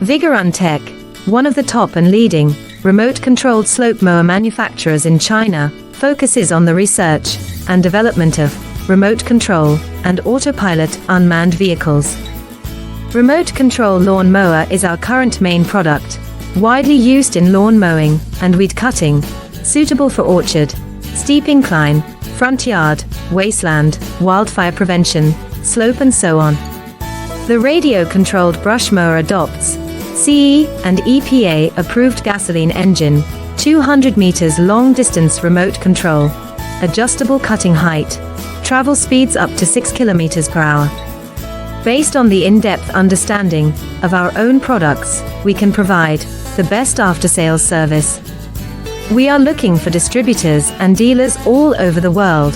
Vigorun Tech, one of the top and leading remote-controlled slope mower manufacturers in China, focuses on the research and development of remote control and autopilot unmanned vehicles. Remote control lawn mower is our current main product, widely used in lawn mowing and weed cutting, suitable for orchard, steep incline, front yard, wasteland, wildfire prevention, slope and so on. The radio-controlled brush mower adopts CE and EPA approved gasoline engine, 200 meters long distance remote control, adjustable cutting height, travel speeds up to 6 kilometers per hour. Based on the in-depth understanding of our own products, we can provide the best after-sales service. We are looking for distributors and dealers all over the world.